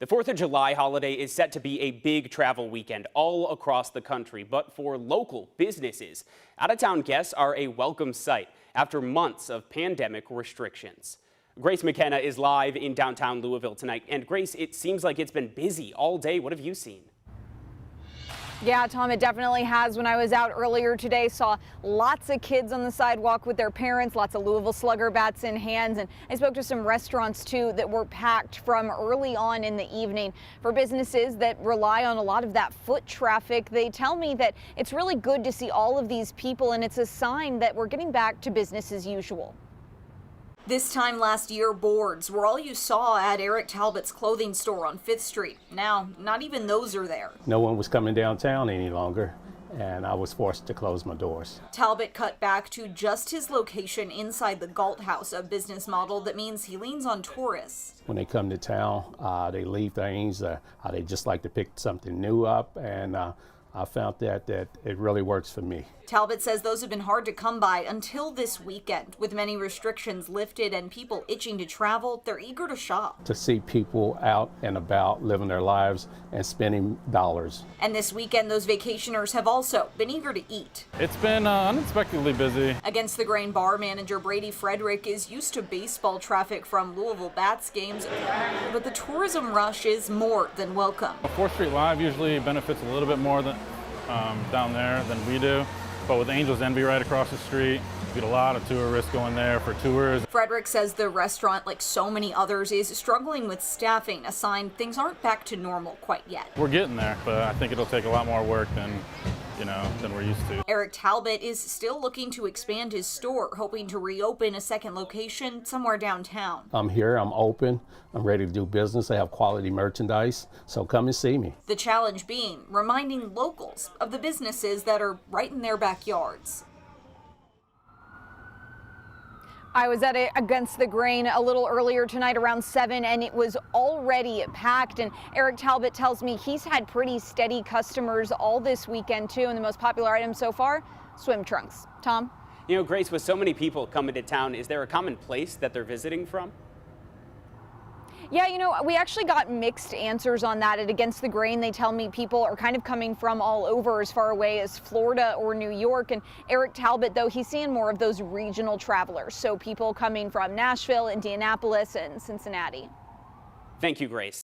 The 4th of July holiday is set to be a big travel weekend all across the country, but for local businesses, out-of-town guests are a welcome sight after months of pandemic restrictions. Grace McKenna is live in downtown Louisville tonight. And Grace, it seems like it's been busy all day. What have you seen? Yeah, Tom, it definitely has. When I was out earlier today, saw lots of kids on the sidewalk with their parents, lots of Louisville Slugger bats in hands, and I spoke to some restaurants too that were packed from early on in the evening. For businesses that rely on a lot of that foot traffic, they tell me that it's really good to see all of these people, and it's a sign that we're getting back to business as usual. This time last year, boards were all you saw at Eric Talbot's clothing store on 5th Street. Now, not even those are there. No one was coming downtown any longer, and I was forced to close my doors. Talbot cut back to just his location inside the Galt House, a business model that means he leans on tourists. When they come to town, they leave things. They just like to pick something new up, and I found that it really works for me. Talbot says those have been hard to come by until this weekend. With many restrictions lifted and people itching to travel, they're eager to shop. To see people out and about living their lives and spending dollars. And this weekend, those vacationers have also been eager to eat. It's been unexpectedly busy. Against the Grain bar manager Brady Frederick is used to baseball traffic from Louisville Bats games, but the tourism rush is more than welcome. 4th Street Live usually benefits a little bit more than down there than we do. But with Angel's Envy right across the street, we get a lot of tourists going there for tours. Frederick says the restaurant, like so many others, is struggling with staffing, a sign things aren't back to normal quite yet. We're getting there, but I think it'll take a lot more work than we're used to. Eric Talbot is still looking to expand his store, hoping to reopen a second location somewhere downtown. I'm here, I'm open, I'm ready to do business. I have quality merchandise, so come and see me. The challenge being reminding locals of the businesses that are right in their backyards. I was at Against the Grain a little earlier tonight around 7, and it was already packed. And Eric Talbot tells me he's had pretty steady customers all this weekend too. And the most popular item so far, swim trunks. Tom? You know, Grace, with so many people coming to town, is there a common place that they're visiting from? Yeah, you know, we actually got mixed answers on that. At Against the Grain, they tell me people are kind of coming from all over, as far away as Florida or New York. And Eric Talbot, though, he's seeing more of those regional travelers. So people coming from Nashville, Indianapolis, and Cincinnati. Thank you, Grace.